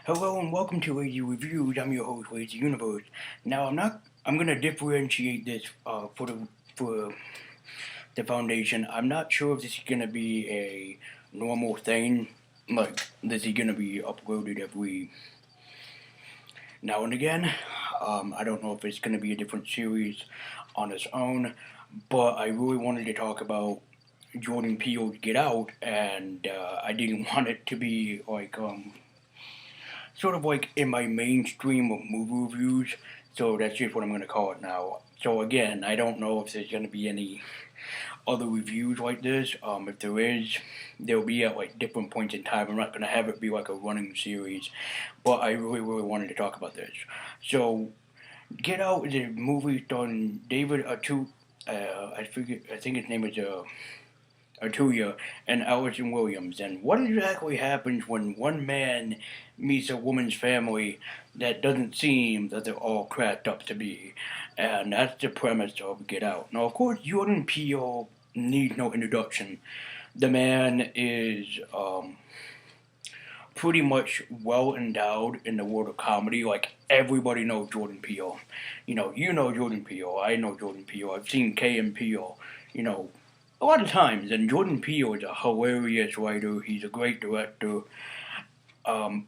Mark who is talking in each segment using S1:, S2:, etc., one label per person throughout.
S1: Hello and welcome to Lazy Reviews. I'm your host, Lazy Universe. Now, I'm gonna differentiate this for the foundation. I'm not sure if this is gonna be a normal thing, like this is gonna be uploaded every now and again. I don't know if it's gonna be a different series on its own, but I really wanted to talk about Jordan Peele's Get Out, and I didn't want it to be sort of like in my mainstream of movie reviews. So that's just what I'm going to call it now. So again, I don't know if there's going to be any other reviews like this. If there is, they'll be at like different points in time. I'm not going to have it be like a running series, but I really wanted to talk about this. So Get Out is a movie starring David Atu. I think his name is Arturia and Allison Williams. And what exactly happens when one man meets a woman's family that doesn't seem that they're all cracked up to be? And that's the premise of Get Out. Now, of course, Jordan Peele needs no introduction. The man is pretty much well endowed in the world of comedy. Like everybody knows Jordan Peele. You know Jordan Peele. I know Jordan Peele. I've seen K and Peele. You know, a lot of times. And Jordan Peele is a hilarious writer. He's a great director. Um,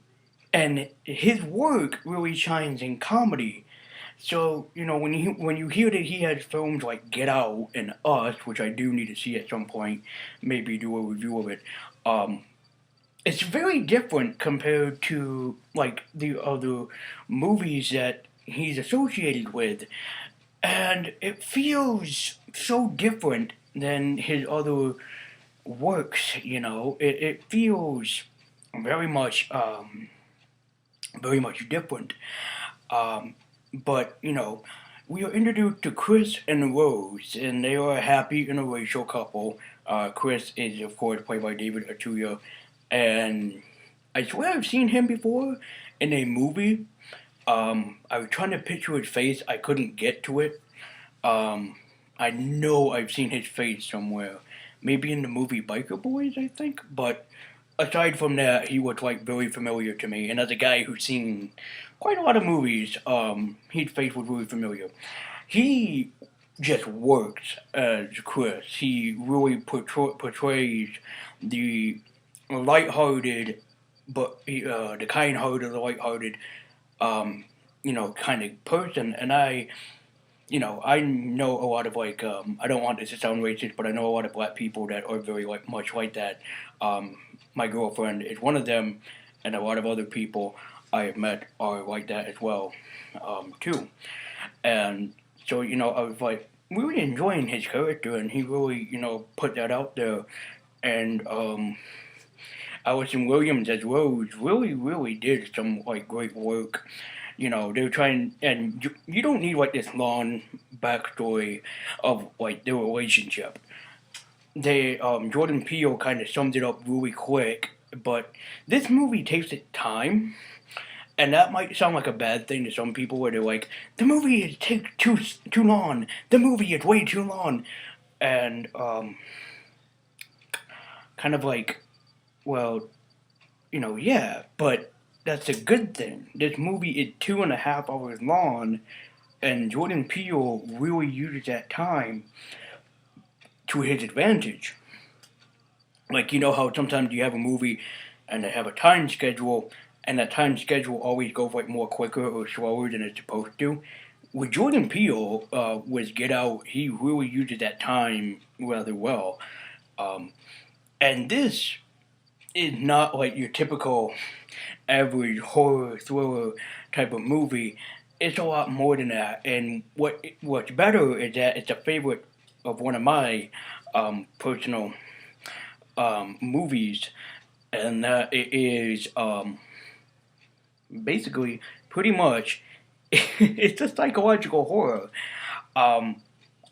S1: and his work really shines in comedy. So when you hear that he has films like Get Out and Us, which I do need to see at some point, maybe do a review of it. Um, it's very different compared to like the other movies that he's associated with, and it feels so different than his other works. It feels very much very much different. Um, but we are introduced to Chris and Rose, and they are a happy interracial couple. Chris is, of course, played by David Arturia, and I swear I've seen him before in a movie. I was trying to picture his face, I couldn't get to it. Um, I know I've seen his face somewhere, maybe in the movie Biker Boys, I think. But aside from that, he was like very familiar to me, and as a guy who's seen quite a lot of movies, his face was really familiar. He just works as Chris. He really portrays the lighthearted, but the kind-hearted, the lighthearted, um, kind of person. And I know a lot of I don't want this to sound racist, but I know a lot of black people that are very like much like that. Um, my girlfriend is one of them, and a lot of other people I have met are like that as well, too. And so I was like really enjoying his character, and he really put that out there. And Allison Williams as Rose really did some like great work. They were trying, and you don't need like this long backstory of like their relationship. They Jordan Peele kind of summed it up really quick, but this movie takes its time, and that might sound like a bad thing to some people, where they're like, the movie is take too long. The movie is way too long, and kind of like, well, yeah, but that's a good thing. This movie is 2.5 hours long, and Jordan Peele really uses that time to his advantage. Like, you know how sometimes you have a movie and they have a time schedule, and that time schedule always goes like more quicker or slower than it's supposed to. With Jordan Peele, with Get Out, he really uses that time rather well. Um, and this is not like your typical average horror thriller type of movie. It's a lot more than that. And what's better is that it's a favorite of one of my personal movies, and it is basically pretty much it's a psychological horror. Um,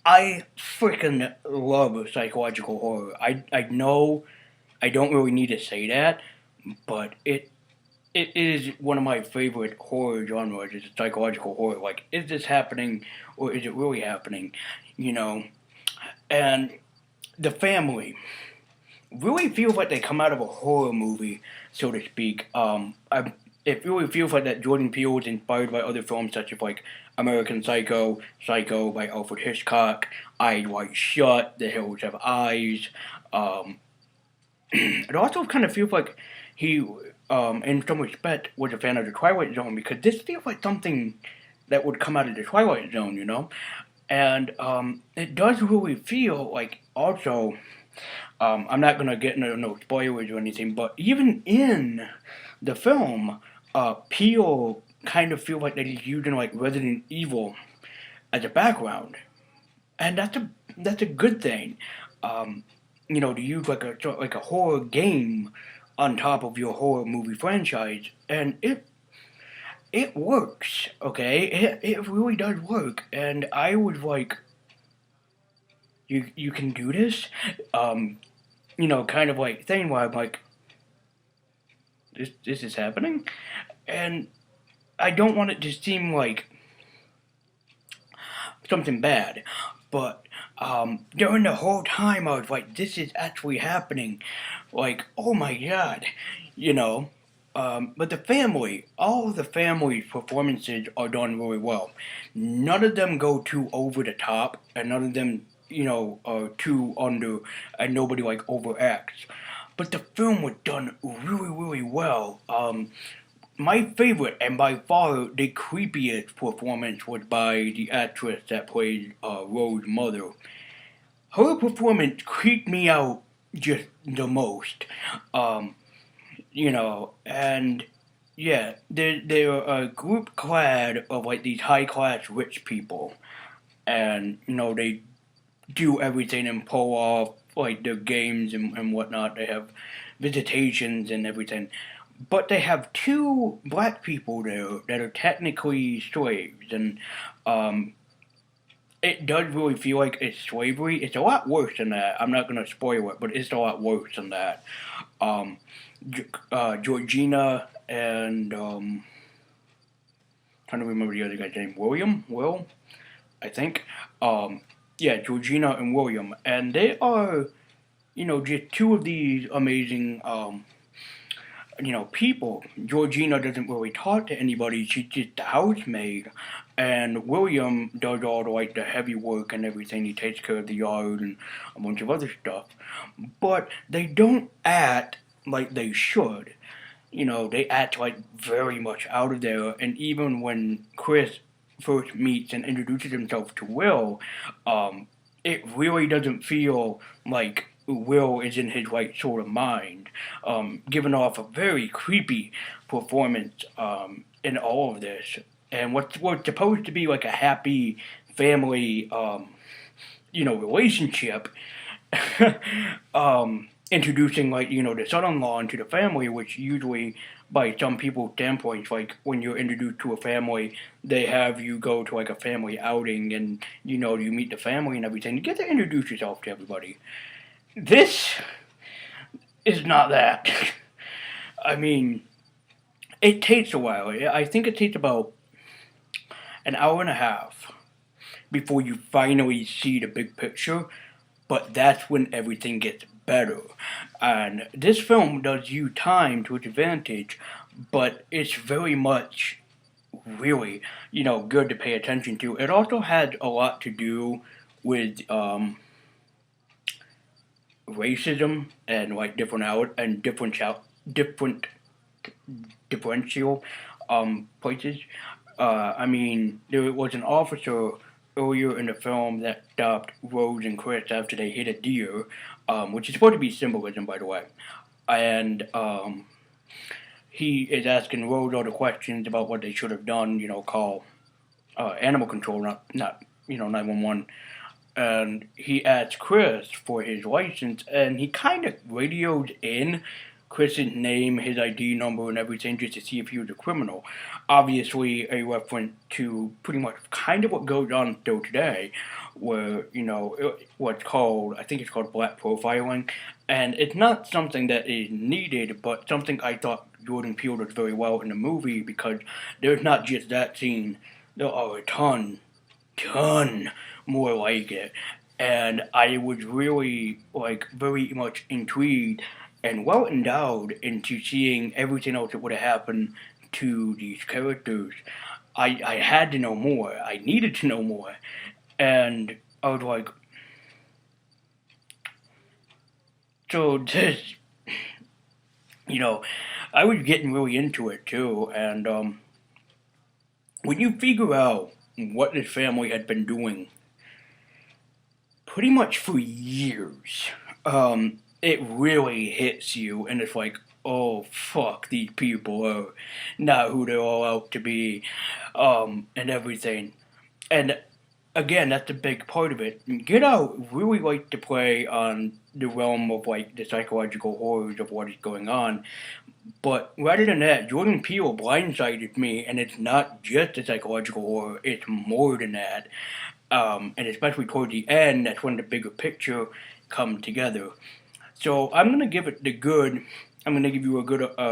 S1: I freaking love psychological horror. I know I don't really need to say that, but it is one of my favorite horror genres. Is psychological horror. Like, is this happening or is it really happening? You know, and the family really feels like they come out of a horror movie, so to speak. it really feels like that Jordan Peele was inspired by other films such as like American Psycho, Psycho by Alfred Hitchcock, Eyes Wide Shut, The Hills Have Eyes. Um, it also kind of feels like he, in some respect, was a fan of the Twilight Zone because this feels like something that would come out of the Twilight Zone, you know? And it does really feel like also, I'm not gonna get into no spoilers or anything, but even in the film, Peel kind of feel like that he's using like Resident Evil as a background, and that's a good thing. Um, to use like a horror game on top of your horror movie franchise, and it works. Okay, it really does work, and I was like, you can do this, um, kind of like thing where I'm like, this is happening, and I don't want it to seem like something bad, but during the whole time I was like, this is actually happening, like, oh my god, you know. But the family, all of the family's performances are done really well. None of them go too over the top, and none of them, are too under, and nobody like overacts. But the film was done really, really well. My favorite and by far the creepiest performance was by the actress that played Rose's mother. Her performance creeped me out just the most. Um, and yeah, they're a group clad of like these high class rich people, and they do everything and pull off like their games and whatnot. They have visitations and everything. But they have two black people there that are technically slaves, and um, it does really feel like it's slavery. It's a lot worse than that. I'm not gonna spoil it, but it's a lot worse than that. Um, Georgina and trying to remember the other guy's name, Will, I think. Um, yeah, Georgina and William, and they are just two of these amazing people. Georgina doesn't really talk to anybody. She's just the housemaid, and William does all the like the heavy work and everything. He takes care of the yard and a bunch of other stuff. But they don't act like they should. They act like very much out of there. And even when Chris first meets and introduces himself to Will, um, it really doesn't feel like Will is in his right sort of mind, giving off a very creepy performance in all of this. And what's supposed to be like a happy family, relationship, introducing like the son-in-law into the family, which usually by some people's standpoints, like when you're introduced to a family, they have you go to like a family outing and you meet the family and everything. You get to introduce yourself to everybody. This is not that. I mean, it takes a while. I think it takes about an hour and a half before you finally see the big picture, but that's when everything gets better. And this film does use time to its advantage, but it's very much really, good to pay attention to. It also had a lot to do with racism and like different out and different differential places. I mean, there was an officer earlier in the film that stopped Rose and Chris after they hit a deer, which is supposed to be symbolism, by the way. And he is asking Rose all the questions about what they should have done. Call animal control, not 911. And he asks Chris for his license, and he kind of radioed in Chris's name, his ID number, and everything just to see if he was a criminal. Obviously, a reference to pretty much kind of what goes on still today, where what's called, I think it's called black profiling, and it's not something that is needed, but something I thought Jordan Peele did very well in the movie because there's not just that scene, there are a ton more like it. And I was really like very much intrigued and well endowed into seeing everything else that would have happened to these characters, I had to know more. I needed to know more. And I was like, so this, you know, I was getting really into it too. And when you figure out what this family had been doing pretty much for years, it really hits you, and it's like, oh fuck, these people are not who they're all out to be, and everything. And again, that's a big part of it. Get Out really like to play on the realm of like the psychological horrors of what is going on. But rather than that, Jordan Peele blindsided me, and it's not just a psychological horror; it's more than that. And especially toward the end, that's when the bigger picture come together. So I'm gonna give it the good. I'm gonna give you a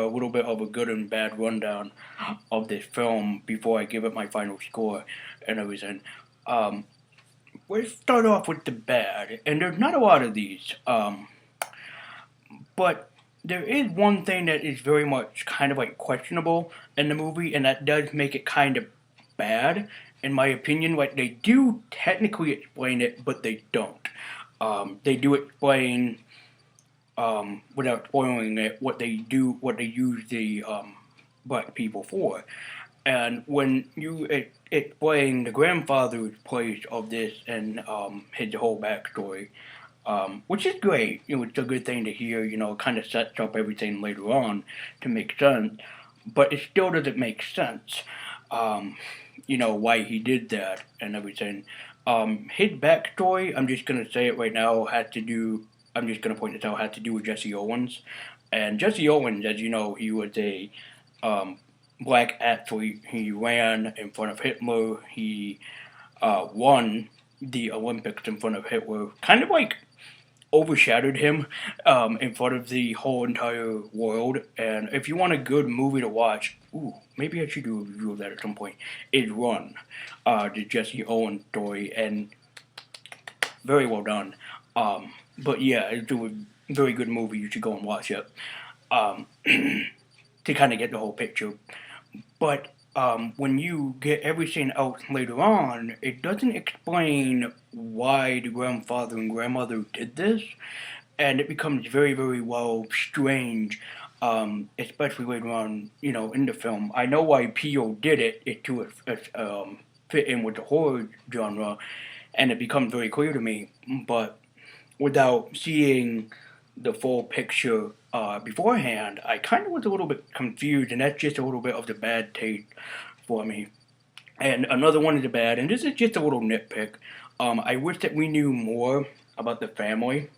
S1: little bit of a good and bad rundown of this film before I give it my final score and everything. Um, let's start off with the bad, and there's not a lot of these, but there is one thing that is very much kind of like questionable in the movie, and that does make it kind of bad, in my opinion. Like they do technically explain it, but they don't. They do explain without spoiling it, what they use the black people for. And when you explain the grandfather's place of this and his whole backstory, which is great, it's a good thing to hear. It kind of sets up everything later on to make sense, but it still doesn't make sense. Why he did that and everything. His backstory, I'm just gonna say it right now, had to do. I'm just gonna point this out. Had to do with Jesse Owens, and Jesse Owens, as you know, he was a um, black athlete. He ran in front of Hitler. He won the Olympics in front of Hitler. Kind of like overshadowed him in front of the whole entire world. And if you want a good movie to watch, ooh, maybe I should do a review of that at some point. Is Run, the Jesse Owens story, and very well done. But yeah, it's a very good movie. You should go and watch it um, to kind of get the whole picture. But when you get everything else later on, it doesn't explain why the grandfather and grandmother did this, and it becomes very, very well strange, especially later on, in the film. I know why Pio did it, fit in with the horror genre, and it becomes very clear to me, but without seeing the full picture beforehand, I kind of was a little bit confused, and that's just a little bit of the bad taste for me. And another one is the bad, and this is just a little nitpick. I wish that we knew more about the family.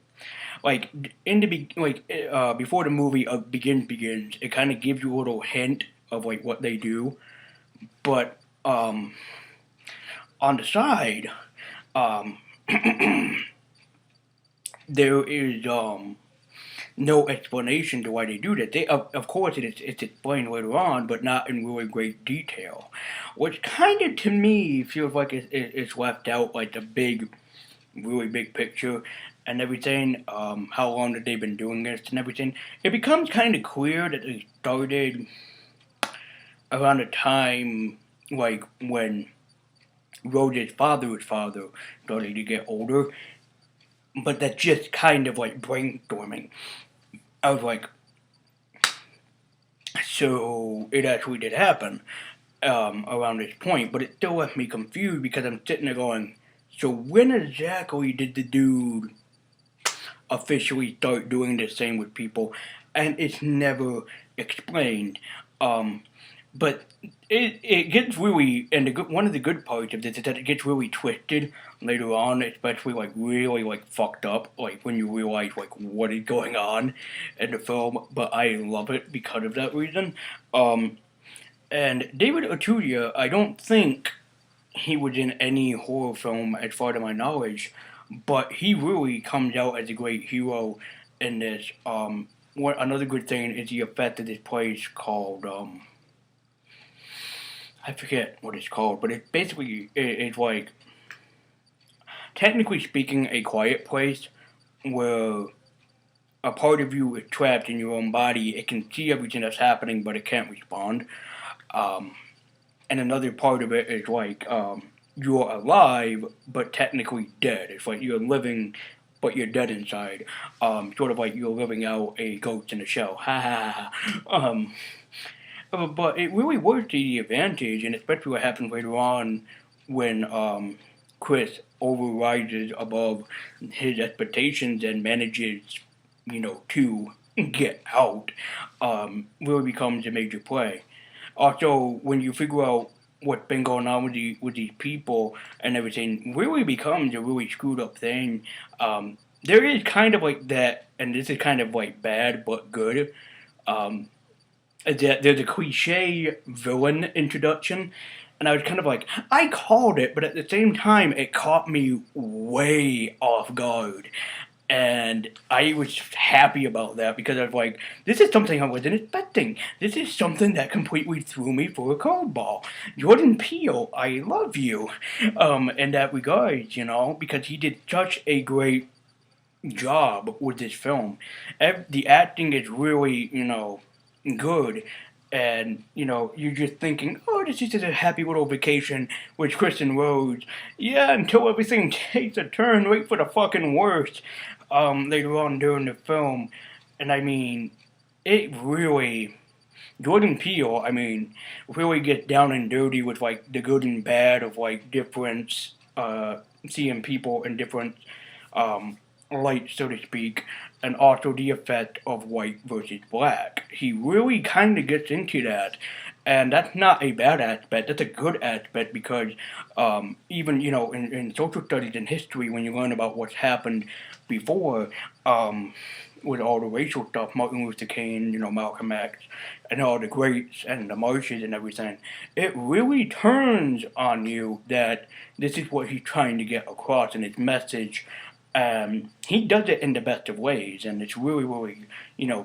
S1: Like before the movie begins, it kind of gives you a little hint of like what they do, but on the side, um, there is no explanation to why they do that. Of course, it's explained later on, but not in really great detail, which kind of to me feels like it's left out, like the big, really big picture and everything. How long that they've been doing this and everything. It becomes kind of clear that they started around the time like when Rose's father started to get older, but that's just kind of like brainstorming. I was like, so it actually did happen around this point, but it still left me confused because I'm sitting there going, so when exactly did the dude officially start doing the same with people? And it's never explained. Um, but it gets really, and one of the good parts of this is that it gets really twisted later on, especially like really like fucked up, like when you realize like what is going on in the film. But I love it because of that reason. Um, and David Otuya, I don't think he was in any horror film as far to my knowledge, but he really comes out as a great hero in this. Another good thing is the effect of this place called I forget what it's called, but it's like technically speaking a quiet place where a part of you is trapped in your own body. It can see everything that's happening, but it can't respond. Um, and another part of it is like you're alive but technically dead. It's like you're living but you're dead inside. Sort of like you're living out a ghost in a shell. Ha ha ha. But it really was to the advantage, and especially what happens later on when Chris overrides above his expectations and manages, to get out, really becomes a major play. Also, when you figure out what's been going on with these people and everything, really becomes a really screwed up thing. There is kind of like that, and this is kind of like bad but good. Um, there's a cliche villain introduction, and I was kind of like, I called it, but at the same time, it caught me way off guard. And I was happy about that because I was like, this is something I wasn't expecting. This is something that completely threw me for a curveball. Jordan Peele, I love you in that regard, because he did such a great job with this film. The acting is really, good. And, you're just thinking, oh, this is just a happy little vacation with Kristen Rose. Yeah, until everything takes a turn right for the fucking worst later on during the film. And I mean, it really. Jordan Peele, I mean, really gets down and dirty with like the good and bad of like different, seeing people in different um, light, so to speak, and also the effect of white versus black. He really kind of gets into that, and that's not a bad aspect. That's a good aspect because even in social studies and history, when you learn about what's happened before. With all the racial stuff, Martin Luther King, Malcolm X, and all the greats and the marches and everything, it really turns on you that this is what he's trying to get across in his message. He does it in the best of ways, and it's really, really,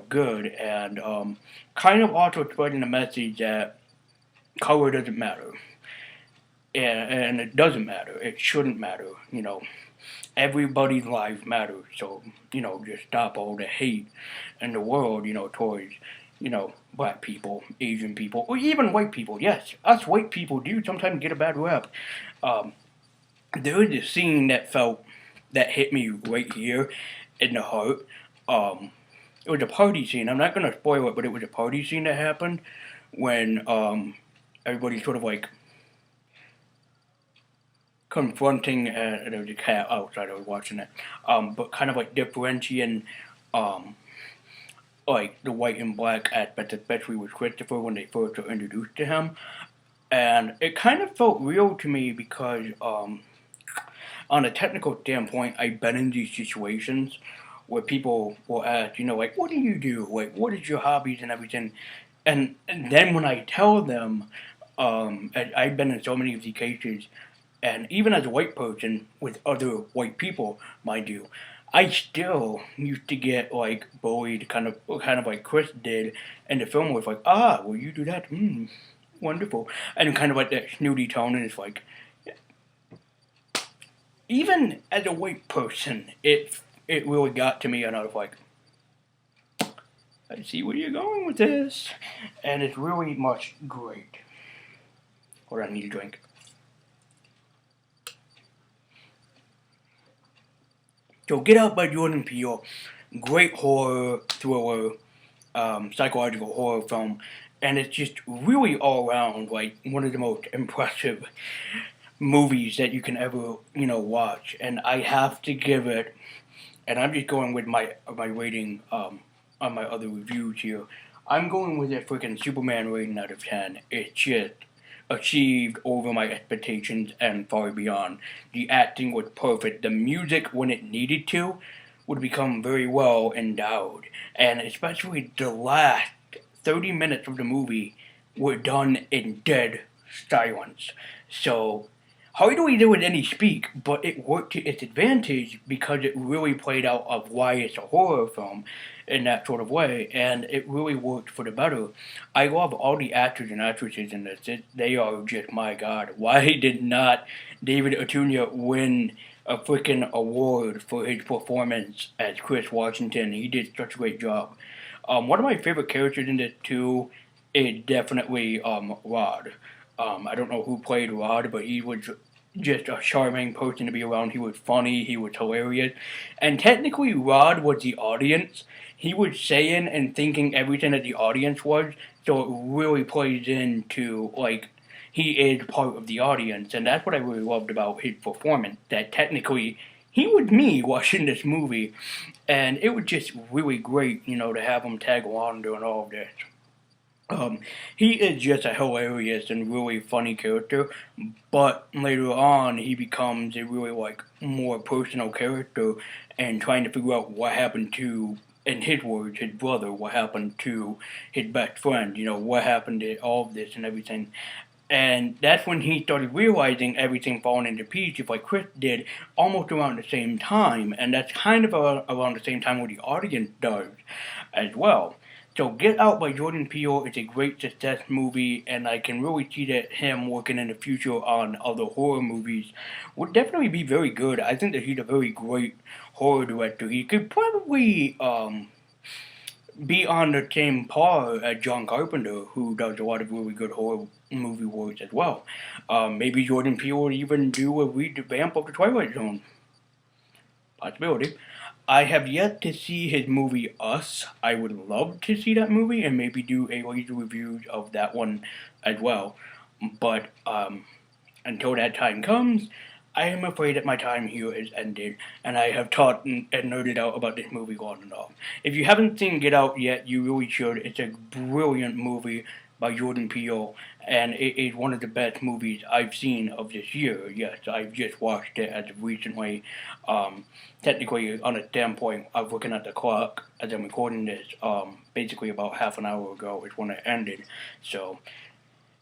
S1: good, and kind of also spreading the message that color doesn't matter, and it doesn't matter. It shouldn't matter. Everybody's life matters. So just stop all the hate in the world. Towards black people, Asian people, or even white people. Yes, us white people do sometimes get a bad rep. Um, there was a scene that hit me right here in the heart. Um, it was a party scene. I'm not gonna spoil it, but it was a party scene that happened when everybody sort of like confronting. There was a cat outside. I was watching it, but kind of like differentiating, um, like the white and black aspect, especially with Christopher when they first were introduced to him, and it kind of felt real to me because on a technical standpoint, I've been in these situations where people will ask, like, what do you do? Like, what is your hobbies and everything? And then when I tell them, I've been in so many of these cases, and even as a white person with other white people, mind you, I still used to get like bullied, kind of like Chris did in the film. Was like, well, you do that, wonderful, and kind of like that snooty tone, and it's like, even as a white person, it really got to me, and I was like, I see where you're going with this, and it's really much great. Hold on, I need a drink. So, Get Out by Jordan Peele, great horror thriller, psychological horror film, and it's just really all around like one of the most impressive movies that you can ever watch. And I have to give it, and I'm just going with my rating on my other reviews here. I'm going with a freaking Superman rating out of 10. It's just achieved over my expectations and far beyond. The acting was perfect. The music, when it needed to, would become very well endowed. And especially the last 30 minutes of the movie were done in dead silence. So hardly there was any speak, but it worked to its advantage because it really played out of why it's a horror film in that sort of way, and it really worked for the better. I love all the actors and actresses in this. They are just, my God, why did not David Acuna win a freaking award for his performance as Chris Washington? He did such a great job. One of my favorite characters in this too It definitely Rod. I don't know who played Rod, but he was just a charming person to be around. He was funny, he was hilarious, and technically Rod was the audience. He was saying and thinking everything that the audience was, so it really plays into like he is part of the audience, and that's what I really loved about his performance. That technically he was me watching this movie, and it was just really great, to have him tag along during all of this. Um, he is just a hilarious and really funny character, but later on he becomes a really like more personal character and trying to figure out what happened to, in his words, his brother, what happened to his best friend, what happened to all of this and everything. And that's when he started realizing everything falling into pieces, like Chris did, almost around the same time. And that's kind of around the same time what the audience does as well. So Get Out by Jordan Peele is a great success movie, and I can really see that him working in the future on other horror movies would definitely be very good. I think that he's a very great horror director. He could probably be on the same par as John Carpenter, who does a lot of really good horror movie work as well. Maybe Jordan Peele would even do a revamp of the Twilight Zone. Possibility. I have yet to see his movie Us. I would love to see that movie and maybe do a laser review of that one as well. But until that time comes, I am afraid that my time here is ended, and I have taught and nerded out about this movie long enough. If you haven't seen Get Out yet, you really should. It's a brilliant movie by Jordan Peele, and it is one of the best movies I've seen of this year. Yes, I've just watched it as of recently. Technically, on a standpoint of looking at the clock as I'm recording this, basically about half an hour ago is when it ended. So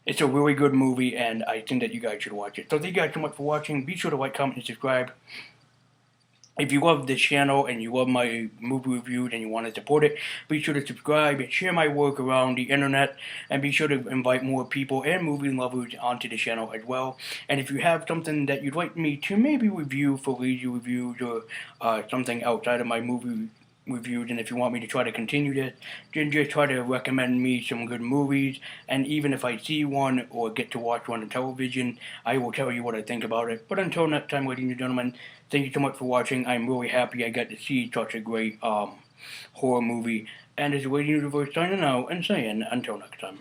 S1: it's a really good movie, and I think that you guys should watch it. So thank you guys so much for watching. Be sure to like, comment, and subscribe. If you love this channel and you love my movie reviews and you want to support it, be sure to subscribe and share my work around the internet, and be sure to invite more people and movie lovers onto the channel as well. And if you have something that you'd like me to maybe review for lazy reviews or something outside of my movie reviews, and if you want me to try to continue this, then just try to recommend me some good movies, and even if I see one or get to watch one on television, I will tell you what I think about it. But until next time, ladies and gentlemen, thank you so much for watching. I'm really happy I got to see such a great horror movie, and this is Waiting Universe signing out and saying until next time.